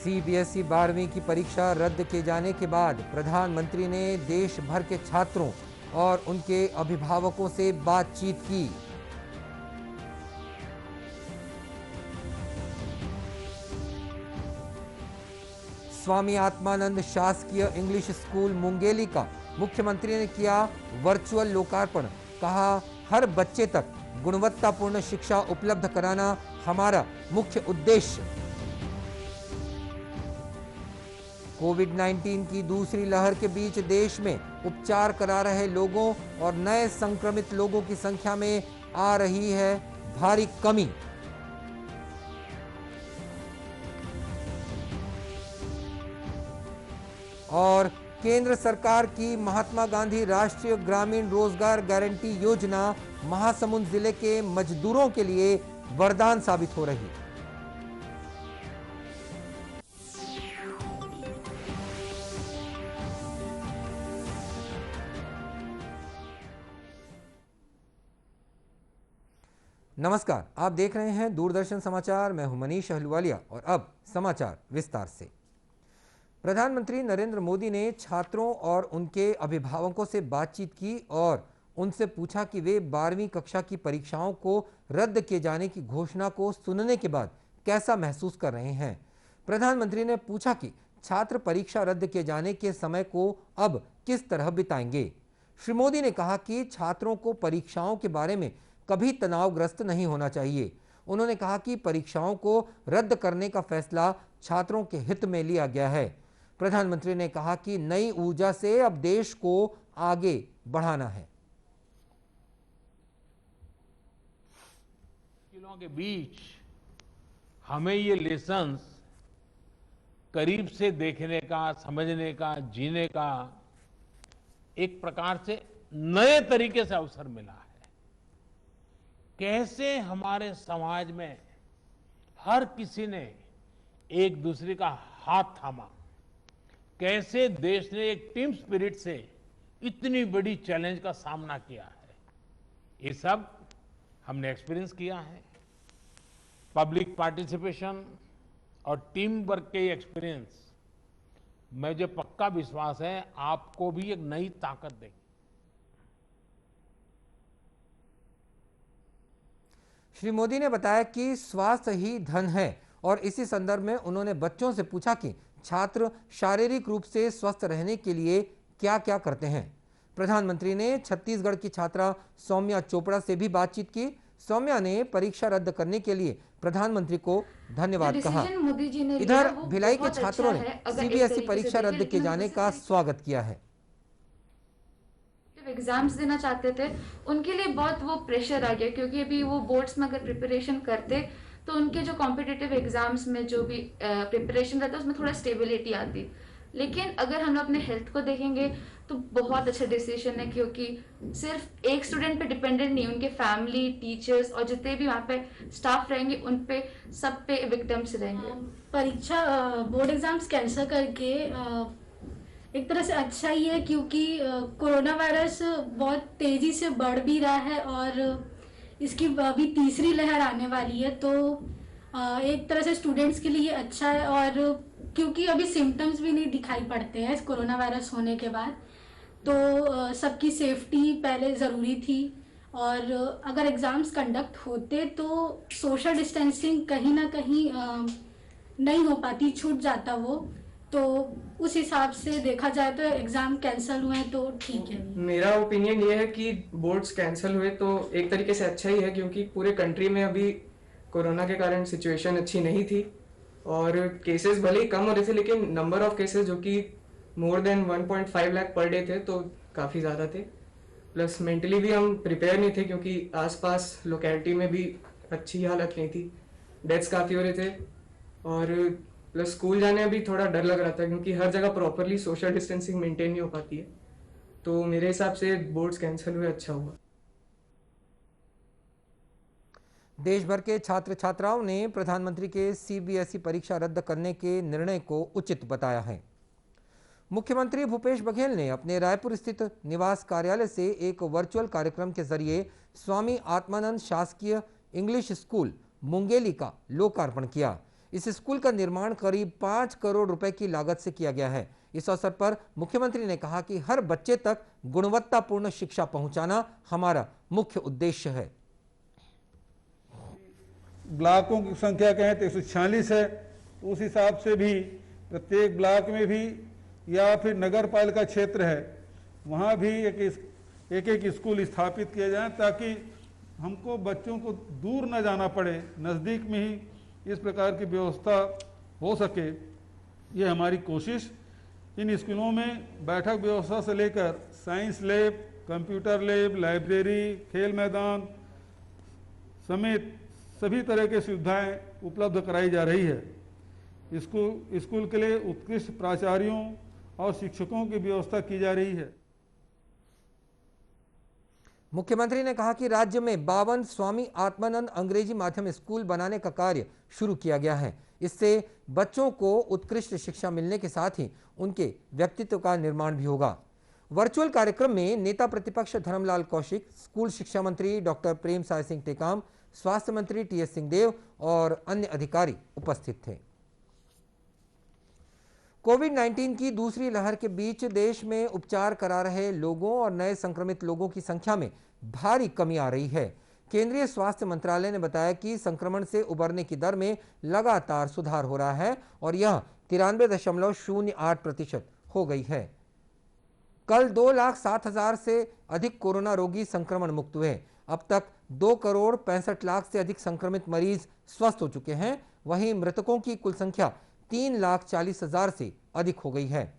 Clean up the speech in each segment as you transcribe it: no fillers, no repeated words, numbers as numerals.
CBSE 12वीं की परीक्षा रद्द किए जाने के बाद प्रधानमंत्री ने देश भर के छात्रों और उनके अभिभावकों से बातचीत की। स्वामी आत्मानंद शासकीय इंग्लिश स्कूल मुंगेली का मुख्यमंत्री ने किया वर्चुअल लोकार्पण। कहा, हर बच्चे तक गुणवत्तापूर्ण शिक्षा उपलब्ध कराना हमारा मुख्य उद्देश्य। कोविड-19 की दूसरी लहर के बीच देश में उपचार करा रहे लोगों और नए संक्रमित लोगों की संख्या में आ रही है भारी कमी। और केंद्र सरकार की महात्मा गांधी राष्ट्रीय ग्रामीण रोजगार गारंटी योजना महासमुंद जिले के मजदूरों के लिए वरदान साबित हो रही। नमस्कार, आप देख रहे हैं दूरदर्शन समाचार। मैं हूं मनीष अहलूवालिया और अब समाचार विस्तार से। प्रधानमंत्री नरेंद्र मोदी ने छात्रों और उनके अभिभावकों से बातचीत की और उनसे पूछा कि वे 12वीं कक्षा की परीक्षाओं को रद्द किए जाने की घोषणा को सुनने के बाद कैसा महसूस कर रहे हैं। प्रधानमंत्री ने पूछा कि छात्र परीक्षा रद्द किए जाने के समय को अब किस तरह बिताएंगे। श्री मोदी ने कहा कि छात्रों को परीक्षाओं के बारे में कभी तनावग्रस्त नहीं होना चाहिए। उन्होंने कहा कि परीक्षाओं को रद्द करने का फैसला छात्रों के हित में लिया गया है। प्रधानमंत्री ने कहा कि नई ऊर्जा से अब देश को आगे बढ़ाना है। मुश्किलों के बीच हमें ये लेसन्स करीब से देखने का, समझने का, जीने का एक प्रकार से नए तरीके से अवसर मिला है। कैसे हमारे समाज में हर किसी ने एक दूसरे का हाथ थामा, कैसे देश ने एक टीम स्पिरिट से इतनी बड़ी चैलेंज का सामना किया है, ये सब हमने एक्सपीरियंस किया है। पब्लिक पार्टिसिपेशन और टीम वर्क के एक्सपीरियंस, मुझे पक्का विश्वास है आपको भी एक नई ताकत देगी। श्री मोदी ने बताया कि स्वास्थ्य ही धन है और इसी संदर्भ में उन्होंने बच्चों से पूछा कि छात्र शारीरिक रूप से स्वस्थ रहने के लिए क्या क्या करते हैं। प्रधानमंत्री ने छत्तीसगढ़ की छात्रा सौम्या चोपड़ा से भी बातचीत की। सौम्या ने परीक्षा रद्द करने के लिए प्रधानमंत्री को धन्यवाद कहा। इधर भिलाई के छात्रों ने सीबीएसई परीक्षा रद्द किए जाने का स्वागत किया है। एग्जाम्स देना चाहते थे, उनके लिए बहुत वो प्रेशर आ गया, क्योंकि अभी वो बोर्ड्स में अगर प्रिपरेशन करते तो उनके जो कॉम्पिटिटिव एग्जाम्स में जो भी प्रिपरेशन रहता है उसमें थोड़ा स्टेबिलिटी आती। लेकिन अगर हम अपने हेल्थ को देखेंगे तो बहुत अच्छा डिसीजन है, क्योंकि सिर्फ एक स्टूडेंट पे डिपेंडेंट नहीं, उनके फैमिली, टीचर्स और जितने भी वहाँ पे स्टाफ रहेंगे उन पे सब पे विक्टिम्स रहेंगे। परीक्षा बोर्ड एग्जाम्स कैंसिल करके एक तरह से अच्छा ही है, क्योंकि कोरोना वायरस बहुत तेजी से बढ़ भी रहा है और इसकी अभी तीसरी लहर आने वाली है। तो एक तरह से स्टूडेंट्स के लिए अच्छा है, और क्योंकि अभी सिम्टम्स भी नहीं दिखाई पड़ते हैं इस कोरोना वायरस होने के बाद, तो सबकी सेफ्टी पहले ज़रूरी थी। और अगर एग्ज़ाम्स कंडक्ट होते तो सोशल डिस्टेंसिंग कहीं ना कहीं नहीं हो पाती, छूट जाता वो। तो उस हिसाब से देखा जाए तो एग्जाम कैंसिल हुए तो ठीक है। मेरा ओपिनियन ये है कि बोर्ड्स कैंसिल हुए तो एक तरीके से अच्छा ही है, क्योंकि पूरे कंट्री में अभी कोरोना के कारण सिचुएशन अच्छी नहीं थी और केसेस भले ही कम हो रहे थे, लेकिन नंबर ऑफ केसेस जो कि more than 1.5 lakh per day थे तो काफ़ी ज़्यादा थे। प्लस मेंटली भी हम प्रिपेयर नहीं थे, क्योंकि आसपास लोकेलिटी में भी अच्छी हालत नहीं थी, डेथ्स काफ़ी हो रहे थे। और प्लस स्कूल जाने में भी थोड़ा डर लग रहा था, क्योंकि हर जगह प्रॉपरली सोशल डिस्टेंसिंग मेंटेन नहीं हो पाती है। तो मेरे हिसाब से बोर्ड्स कैंसिल हुए अच्छा हुआ। देश भर के छात्र छात्राओं ने प्रधानमंत्री के सीबीएसई परीक्षा रद्द करने के निर्णय को उचित बताया है। मुख्यमंत्री भूपेश बघेल ने अपने रायपुर स्थित निवास कार्यालय से एक वर्चुअल कार्यक्रम के जरिए स्वामी आत्मानंद शासकीय इंग्लिश स्कूल मुंगेली का लोकार्पण किया। इस स्कूल का निर्माण करीब 5 करोड़ रुपए की लागत से किया गया है। इस अवसर पर मुख्यमंत्री ने कहा कि हर बच्चे तक गुणवत्तापूर्ण शिक्षा पहुंचाना हमारा मुख्य उद्देश्य है। ब्लॉकों की संख्या कहें तो 146 है, उस हिसाब से भी प्रत्येक ब्लॉक में भी या फिर नगर पालिका क्षेत्र है वहाँ भी एक स्कूल स्थापित किए जाएं ताकि हमको बच्चों को दूर न जाना पड़े, नज़दीक में ही इस प्रकार की व्यवस्था हो सके। ये हमारी कोशिश। इन स्कूलों में बैठक व्यवस्था से लेकर science lab, computer lab, library, खेल मैदान समेत सभी तरह की सुविधाएं उपलब्ध कराई जा रही है। स्कूल के लिए उत्कृष्ट प्राचार्यों और शिक्षकों की व्यवस्था की जा रही है। मुख्यमंत्री ने कहा कि राज्य में 52 स्वामी आत्मानंद अंग्रेजी माध्यम स्कूल बनाने का कार्य शुरू किया गया है। इससे बच्चों को उत्कृष्ट शिक्षा मिलने के साथ ही उनके व्यक्तित्व का निर्माण भी होगा। वर्चुअल कार्यक्रम में नेता प्रतिपक्ष धर्मलाल कौशिक, स्कूल शिक्षा मंत्री डॉक्टर प्रेमसाय सिंह टेकाम, स्वास्थ्य मंत्री टीएस सिंहदेव और अन्य अधिकारी उपस्थित थे। कोविड-19 की दूसरी लहर के बीच देश में उपचार करा रहे लोगों और नए संक्रमित लोगों की संख्या में भारी कमी आ रही है। केंद्रीय स्वास्थ्य मंत्रालय ने बताया कि संक्रमण से उबरने की दर में लगातार सुधार हो रहा है और यह 93.08% हो गई है। कल 2,07,000 से अधिक कोरोना रोगी संक्रमण मुक्त हुए। अब तक 2 करोड़ 65 लाख से अधिक संक्रमित मरीज स्वस्थ हो चुके हैं। वहीं मृतकों की कुल संख्या 3,40,000 से अधिक हो गई है।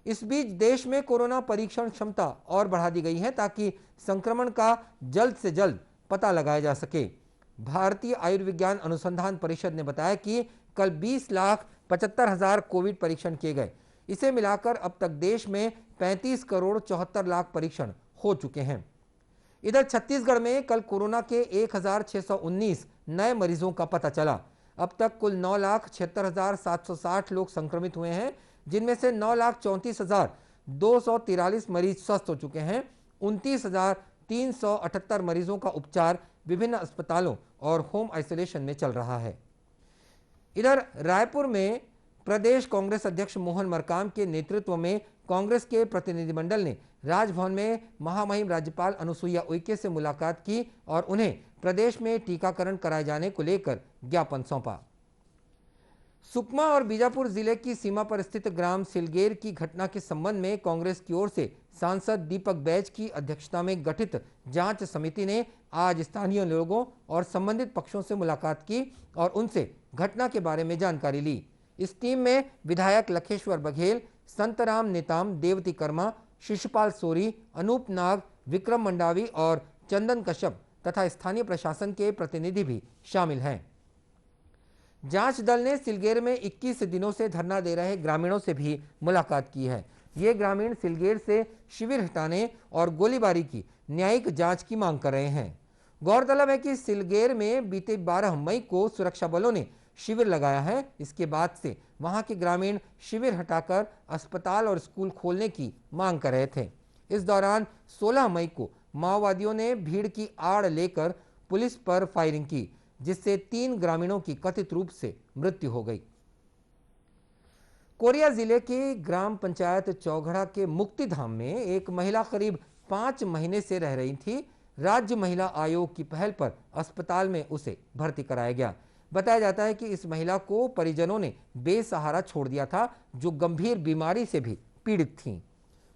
इस बीच देश में कोरोना परीक्षण क्षमता और बढ़ा दी गई है ताकि संक्रमण का जल्द से जल्द पता लगाया जा सके। भारतीय आयुर्विज्ञान अनुसंधान परिषद ने बताया कि कल 20,75,000 कोविड परीक्षण किए गए। इसे मिलाकर अब तक देश में 35 करोड़ 74 लाख परीक्षण हो चुके हैं। इधर छत्तीसगढ़ में कल कोरोना के 1,619 नए मरीजों का पता चला। अब तक कुल 9,76,760 लोग संक्रमित हुए हैं, जिनमें से 9,34,243 मरीज स्वस्थ हो चुके हैं। 29,378 मरीजों का उपचार विभिन्न अस्पतालों और होम आइसोलेशन में चल रहा है। इधर रायपुर में प्रदेश कांग्रेस अध्यक्ष मोहन मरकाम के नेतृत्व में कांग्रेस के प्रतिनिधिमंडल ने राजभवन में महामहिम राज्यपाल अनुसुईया उइके से मुलाकात की और उन्हें प्रदेश में टीकाकरण कराए जाने को लेकर ज्ञापन सौंपा। सुकमा और बीजापुर जिले की सीमा पर स्थित ग्राम सिलगेर की घटना के संबंध में कांग्रेस की ओर से सांसद दीपक बैज की अध्यक्षता में गठित जांच समिति ने आज स्थानीय लोगों और संबंधित पक्षों से मुलाकात की और उनसे घटना के बारे में जानकारी ली। इस टीम में विधायक लखेश्वर बघेल, संतराम नेताम, देवती कर्मा, शिशुपाल सोरी, अनूप नाग, विक्रम मंडावी और चंदन कश्यप तथा स्थानीय प्रशासन के प्रतिनिधि भी शामिल हैं। जांच दल ने सिलगेर में 21 दिनों से धरना दे रहे ग्रामीणों से भी मुलाकात की है। ये ग्रामीण सिलगेर से शिविर हटाने और गोलीबारी की न्यायिक जांच की मांग कर रहे हैं। गौरतलब है कि सिलगेर में बीते 12 मई को सुरक्षा बलों ने शिविर लगाया है। इसके बाद से वहां के ग्रामीण शिविर हटाकर अस्पताल और स्कूल खोलने की मांग कर रहे थे। इस दौरान 16 मई को माओवादियों ने भीड़ की आड़ लेकर पुलिस पर फायरिंग की, जिससे 3 ग्रामीणों की कथित रूप से मृत्यु हो गई। कोरिया जिले के ग्राम पंचायत चौघड़ा के मुक्तिधाम में एक महिला करीब 5 महीने से रह रही थी। राज्य महिला आयोग की पहल पर अस्पताल में उसे भर्ती कराया गया। बताया जाता है कि इस महिला को परिजनों ने बेसहारा छोड़ दिया था, जो गंभीर बीमारी से भी पीड़ित थी।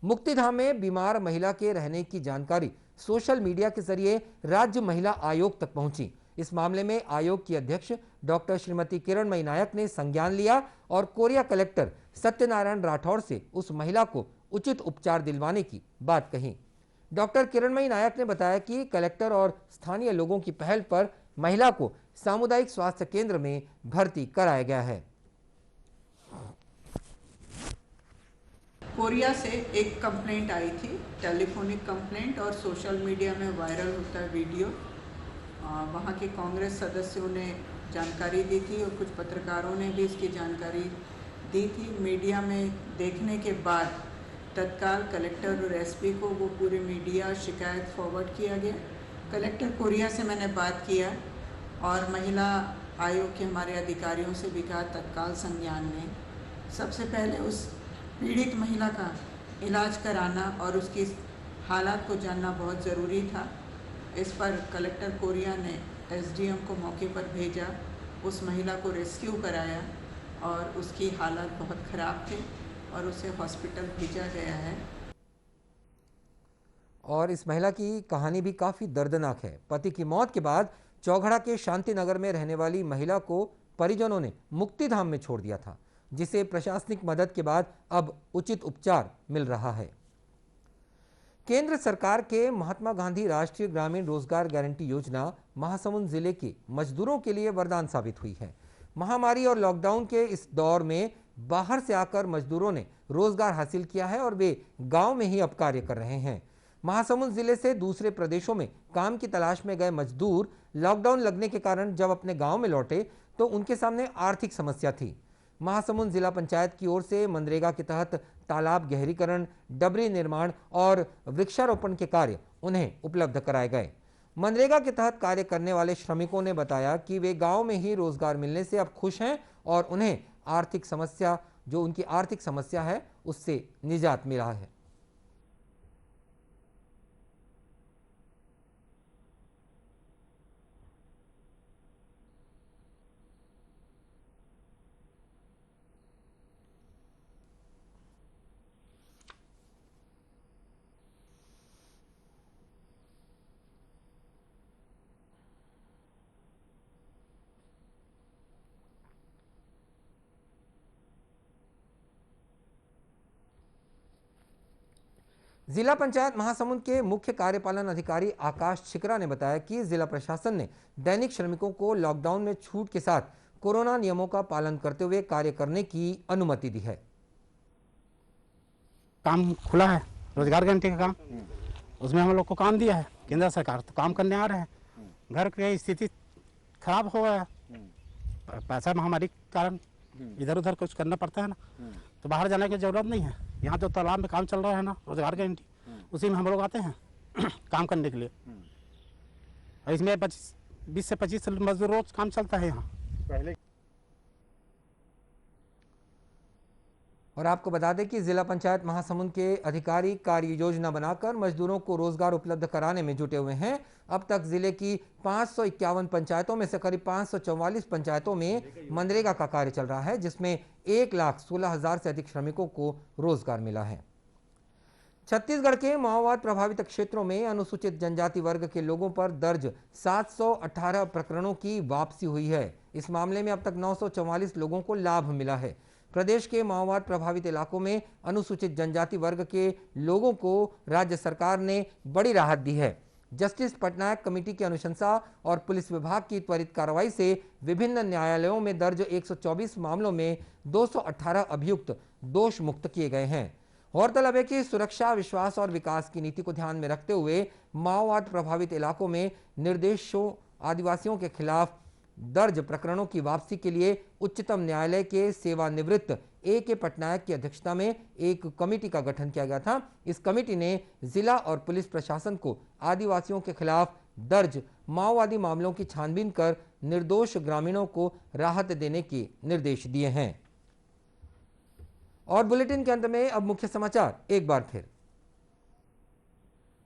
मुक्तिधाम में बीमार महिला के रहने की जानकारी सोशल मीडिया के जरिए राज्य महिला आयोग तक पहुंची। इस मामले में आयोग की अध्यक्ष डॉक्टर श्रीमती किरणमयी नायक ने संज्ञान लिया और कोरिया कलेक्टर सत्यनारायण राठौर से उस महिला को उचित उपचार दिलवाने की बात कही। डॉक्टर किरणमयी नायक ने बताया कि कलेक्टर और स्थानीय लोगों की पहल पर महिला को सामुदायिक स्वास्थ्य केंद्र में भर्ती कराया गया है। कोरिया से एक कंप्लेंट आई थी, टेलीफोनिक कंप्लेंट, और सोशल मीडिया में वायरल होता है वीडियो। वहाँ के कांग्रेस सदस्यों ने जानकारी दी थी और कुछ पत्रकारों ने भी इसकी जानकारी दी थी। मीडिया में देखने के बाद तत्काल कलेक्टर और एसपी को वो पूरी मीडिया शिकायत फॉरवर्ड किया गया। कलेक्टर कोरिया से मैंने बात किया और महिला आयोग के हमारे अधिकारियों से भी कहा तत्काल संज्ञान लें। सबसे पहले उस पीड़ित महिला का इलाज कराना और उसकी हालात को जानना बहुत ज़रूरी था। इस पर कलेक्टर कोरिया ने एसडीएम को मौके पर भेजा, उस महिला को रेस्क्यू कराया और उसकी हालत बहुत ख़राब थे और उसे हॉस्पिटल भेजा गया है। और इस महिला की कहानी भी काफ़ी दर्दनाक है। पति की मौत के बाद चौघड़ा के शांति नगर में रहने वाली महिला को परिजनों ने मुक्तिधाम में छोड़ दिया था, जिसे प्रशासनिक मदद के बाद अब उचित उपचार मिल रहा है। केंद्र सरकार के महात्मा गांधी राष्ट्रीय ग्रामीण रोजगार गारंटी योजना महासमुंद जिले के मजदूरों के लिए वरदान साबित हुई है। महामारी और लॉकडाउन के इस दौर में बाहर से आकर मजदूरों ने रोजगार हासिल किया है और वे गांव में ही अब कार्य कर रहे हैं। महासमुंद जिले से दूसरे प्रदेशों में काम की तलाश में गए मजदूर लॉकडाउन लगने के कारण जब अपने गांव में लौटे तो उनके सामने आर्थिक समस्या थी। महासमुंद जिला पंचायत की ओर से मनरेगा के तहत तालाब गहरीकरण, डबरी निर्माण और वृक्षारोपण के कार्य उन्हें उपलब्ध कराए गए। मनरेगा के तहत कार्य करने वाले श्रमिकों ने बताया कि वे गांव में ही रोजगार मिलने से अब खुश हैं और उन्हें उनकी आर्थिक समस्या है उससे निजात मिला है। जिला पंचायत महासमुंद के मुख्य कार्यपालन अधिकारी आकाश छिकरा ने बताया कि जिला प्रशासन ने दैनिक श्रमिकों को लॉकडाउन में छूट के साथ कोरोना नियमों का पालन करते हुए कार्य करने की अनुमति दी है। काम खुला है, रोजगार गारंटी का काम, उसमें हम लोग को काम दिया है केंद्र सरकार, तो काम करने आ रहे हैं। घर की स्थिति खराब हो गया, पैसा महामारी के कारण इधर उधर कुछ करना पड़ता है ना, तो बाहर जाने की जरूरत नहीं है। यहाँ जो तालाब में काम चल रहा है ना रोजगार गारंटी, उसी में हम लोग आते हैं काम करने के लिए। और इसमें 20 से 25 मजदूर रोज काम चलता है यहाँ पहले। और आपको बता दें कि जिला पंचायत महासमुंद के अधिकारी कार्य योजना बनाकर मजदूरों को रोजगार उपलब्ध कराने में जुटे हुए हैं। अब तक जिले की 551 पंचायतों में से करीब 544 पंचायतों में मनरेगा का कार्य चल रहा है, जिसमें 1,16,000 से अधिक श्रमिकों को रोजगार मिला है। छत्तीसगढ़ के माओवाद प्रभावित क्षेत्रों में अनुसूचित जनजाति वर्ग के लोगों पर दर्ज 718 प्रकरणों की वापसी हुई है। इस मामले में अब तक 944 लोगों को लाभ मिला है। प्रदेश के माओवाद प्रभावित इलाकों में अनुसूचित जनजाति वर्ग के लोगों को राज्य सरकार ने बड़ी राहत दी है। जस्टिस पटनायक कमेटी की अनुशंसा और पुलिस विभाग की त्वरित कार्रवाई से विभिन्न न्यायालयों में दर्ज 124 मामलों में 218 अभियुक्त दोष मुक्त किए गए हैं। गौरतलब है कि सुरक्षा, विश्वास और विकास की नीति को ध्यान में रखते हुए माओवाद प्रभावित इलाकों में निर्देशों आदिवासियों के खिलाफ दर्ज प्रकरणों की वापसी के लिए उच्चतम न्यायालय के सेवानिवृत्त A.K. पटनायक की अध्यक्षता में एक कमेटी का गठन किया गया था। इस कमेटी ने जिला और पुलिस प्रशासन को आदिवासियों के खिलाफ दर्ज माओवादी मामलों की छानबीन कर निर्दोष ग्रामीणों को राहत देने के निर्देश दिए हैं। और बुलेटिन के अंत में अब मुख्य समाचार एक बार फिर।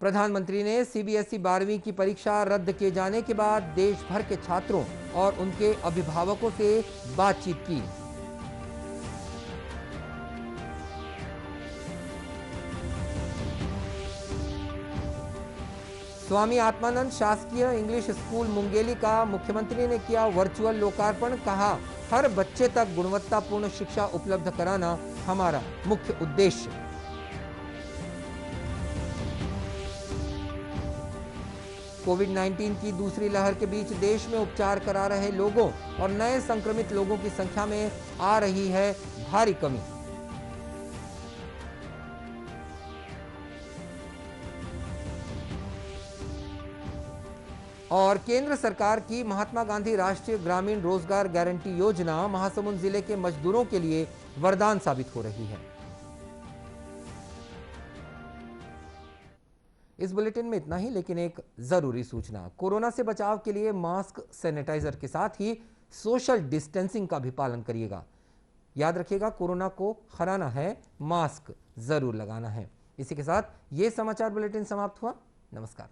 प्रधानमंत्री ने CBSE 12वीं की परीक्षा रद्द किए जाने के बाद देश भर के छात्रों और उनके अभिभावकों से बातचीत की। स्वामी आत्मानंद शासकीय इंग्लिश स्कूल मुंगेली का मुख्यमंत्री ने किया वर्चुअल लोकार्पण। कहा, हर बच्चे तक गुणवत्तापूर्ण शिक्षा उपलब्ध कराना हमारा मुख्य उद्देश्य। कोविड-19 की दूसरी लहर के बीच देश में उपचार करा रहे लोगों और नए संक्रमित लोगों की संख्या में आ रही है भारी कमी। और केंद्र सरकार की महात्मा गांधी राष्ट्रीय ग्रामीण रोजगार गारंटी योजना महासमुंद जिले के मजदूरों के लिए वरदान साबित हो रही है। इस बुलेटिन में इतना ही, लेकिन एक जरूरी सूचना। कोरोना से बचाव के लिए मास्क, सैनिटाइजर के साथ ही सोशल डिस्टेंसिंग का भी पालन करिएगा। याद रखिएगा, कोरोना को हराना है, मास्क जरूर लगाना है। इसी के साथ ये समाचार बुलेटिन समाप्त हुआ। नमस्कार।